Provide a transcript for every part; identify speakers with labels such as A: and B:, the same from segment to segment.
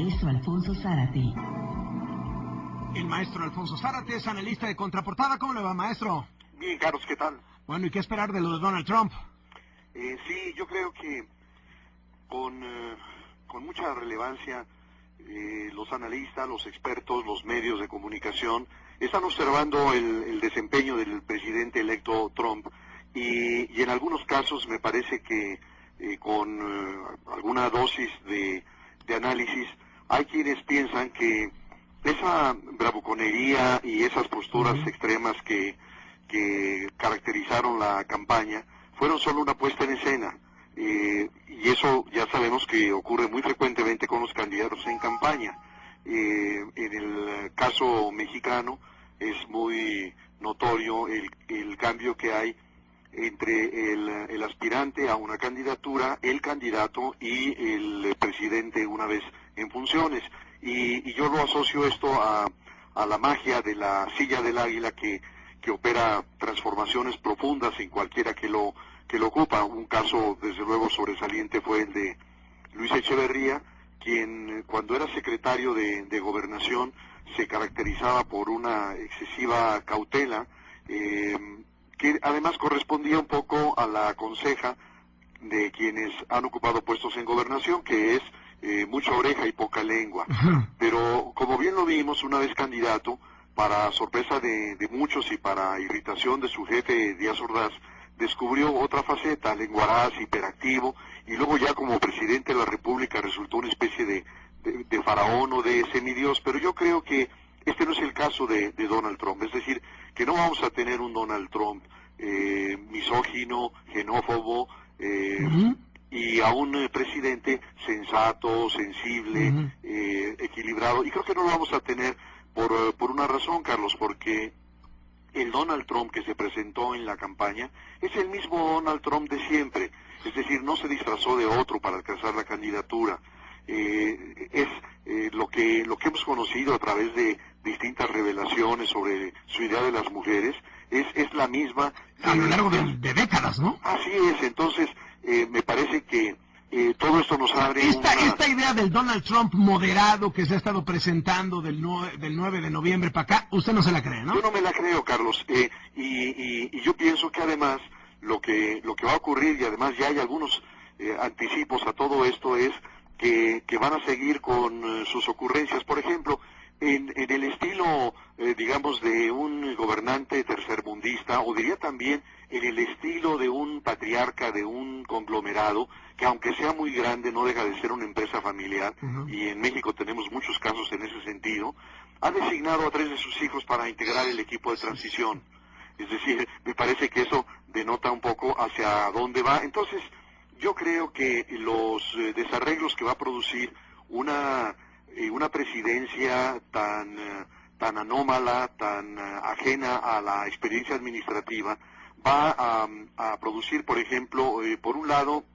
A: maestro Alfonso Zárate.
B: El maestro Alfonso Zárate es analista de Contraportada. ¿Cómo le va, maestro?
C: Bien, Carlos, ¿qué tal?
B: Bueno, ¿y qué esperar de lo de Donald Trump?
C: Sí, yo creo que con mucha relevancia los analistas, los expertos, los medios de comunicación están observando el desempeño del presidente electo Trump y en algunos casos me parece que con alguna dosis de análisis hay quienes piensan que esa bravuconería y esas posturas extremas que caracterizaron la campaña fueron solo una puesta en escena. Y eso ya sabemos que ocurre muy frecuentemente con los candidatos en campaña. En el caso mexicano es muy notorio el cambio que hay entre el aspirante a una candidatura, el candidato y el presidente una vez en funciones. Y yo lo asocio esto a la magia de la silla del águila que opera transformaciones profundas en cualquiera que lo ocupa. Un caso desde luego sobresaliente fue el de Luis Echeverría, quien cuando era secretario de Gobernación se caracterizaba por una excesiva cautela, que además correspondía un poco a la conseja de quienes han ocupado puestos en Gobernación, que es mucha oreja y poca lengua. Pero como bien lo vimos, una vez candidato, para sorpresa de muchos y para irritación de su jefe Díaz Ordaz, descubrió otra faceta, lenguaraz, hiperactivo, y luego ya como presidente de la República resultó una especie de faraón o de semidios. Pero yo creo que este no es el caso de Donald Trump, es decir, que no vamos a tener un Donald Trump misógino, xenófobo, y a un presidente sensato, sensible, equilibrado, y creo que no lo vamos a tener por una razón, Carlos, porque el Donald Trump que se presentó en la campaña es el mismo Donald Trump de siempre, es decir, no se disfrazó de otro para alcanzar la candidatura. Es lo que hemos conocido a través de distintas revelaciones sobre su idea de las mujeres, es la misma.
B: A lo largo de décadas, ¿no?
C: Así es, entonces me parece que todo esto nos abre
B: esta idea del Donald Trump moderado que se ha estado presentando del 9 de noviembre para acá, usted no se la cree, ¿no?
C: Yo no me la creo, Carlos, y yo pienso que además lo que va a ocurrir, y además ya hay algunos anticipos a todo esto, es que van a seguir con sus ocurrencias. Por ejemplo, en el estilo, digamos, de un gobernante tercermundista, o diría también en el estilo de un patriarca, de un conglomerado, que aunque sea muy grande, no deja de ser una empresa familiar, y en México tenemos muchos casos en ese sentido, ha designado a 3 de sus hijos para integrar el equipo de transición. Es decir, me parece que eso denota un poco hacia dónde va. Entonces, yo creo que los desarreglos que va a producir una presidencia tan anómala, tan ajena a la experiencia administrativa, va a producir, por ejemplo, por un lado,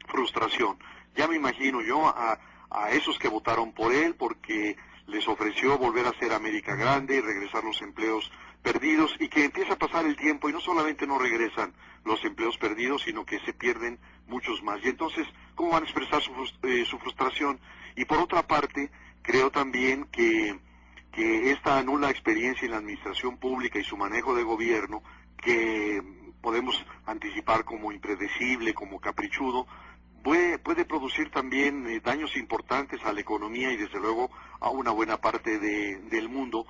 C: frustración. Ya me imagino yo a esos que votaron por él porque les ofreció volver a hacer América Grande y regresar los empleos perdidos, y que empieza a pasar el tiempo y no solamente no regresan los empleos perdidos, sino que se pierden muchos más. Y entonces, ¿cómo van a expresar su frustración? Y por otra parte, creo también que esta nula experiencia en la administración pública y su manejo de gobierno, que podemos anticipar como impredecible, como caprichudo, puede producir también daños importantes a la economía y desde luego a una buena parte del mundo,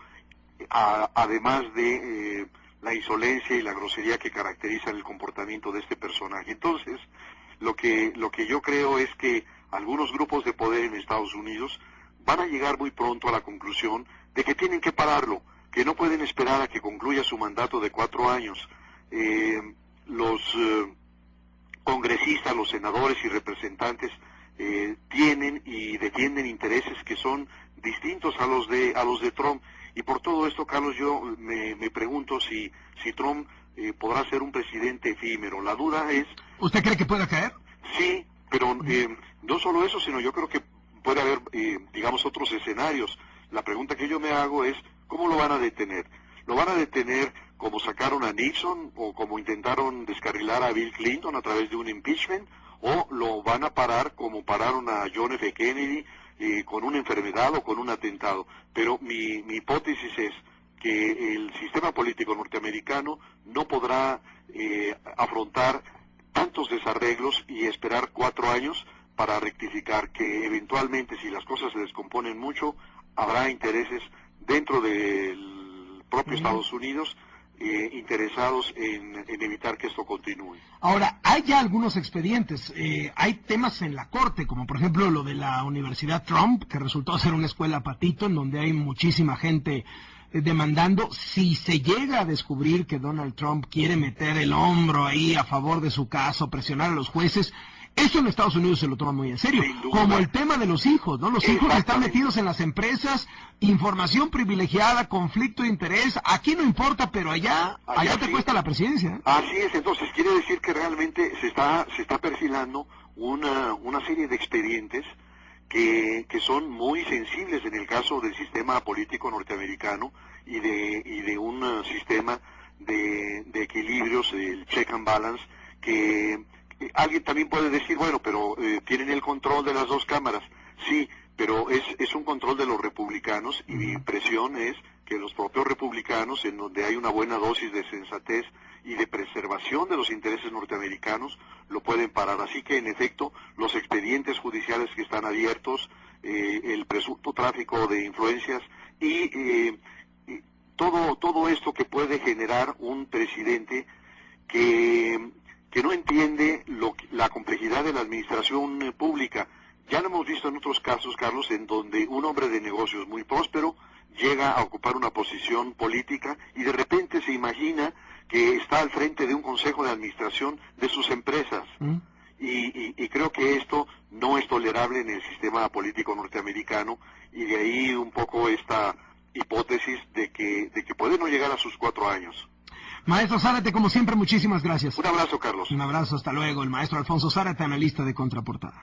C: además de la insolencia y la grosería que caracterizan el comportamiento de este personaje. Entonces, lo que yo creo es que algunos grupos de poder en Estados Unidos van a llegar muy pronto a la conclusión de que tienen que pararlo, que no pueden esperar a que concluya su mandato de 4 años. Los congresistas, los senadores y representantes tienen y defienden intereses que son distintos a los de Trump, y por todo esto, Carlos, yo me pregunto si Trump podrá ser un presidente efímero. La duda es...
B: ¿Usted cree que pueda caer?
C: Sí, pero no solo eso, sino yo creo que puede haber, digamos, otros escenarios. La pregunta que yo me hago es, ¿cómo lo van a detener? ¿Lo van a detener como sacaron a Nixon o como intentaron descarrilar a Bill Clinton a través de un impeachment? ¿O lo van a parar como pararon a John F. Kennedy, con una enfermedad o con un atentado. Pero mi hipótesis es que el sistema político norteamericano no podrá afrontar tantos desarreglos y esperar 4 años para rectificar, que eventualmente, si las cosas se descomponen mucho, habrá intereses dentro del propio Estados Unidos interesados en evitar que esto continúe.
B: Ahora, hay ya algunos expedientes, hay temas en la corte, como por ejemplo lo de la Universidad Trump, que resultó ser una escuela patito, en donde hay muchísima gente demandando. Si se llega a descubrir que Donald Trump quiere meter el hombro ahí a favor de su caso, presionar a los jueces, eso en Estados Unidos se lo toma muy en serio, como el tema de los hijos, ¿no? Los hijos están metidos en las empresas, información privilegiada, conflicto de interés, aquí no importa, pero allá te cuesta la presidencia.
C: Así es, entonces quiere decir que realmente se está perfilando una serie de expedientes que son muy sensibles en el caso del sistema político norteamericano y de un sistema de equilibrios, el check and balance, que alguien también puede decir, bueno, pero tienen el control de las dos cámaras. Sí, pero es un control de los republicanos, y mi impresión es que los propios republicanos, en donde hay una buena dosis de sensatez y de preservación de los intereses norteamericanos, lo pueden parar. Así que, en efecto, los expedientes judiciales que están abiertos, el presunto tráfico de influencias y todo esto que puede generar un presidente que no entiende la complejidad de la administración pública. Ya lo hemos visto en otros casos, Carlos, en donde un hombre de negocios muy próspero llega a ocupar una posición política y de repente se imagina que está al frente de un consejo de administración de sus empresas. Y creo que esto no es tolerable en el sistema político norteamericano, y de ahí un poco esta hipótesis de que puede no llegar a sus 4 años.
B: Maestro Zárate, como siempre, muchísimas gracias.
C: Un abrazo, Carlos.
B: Un abrazo, hasta luego. El maestro Alfonso Zárate, analista de Contraportada.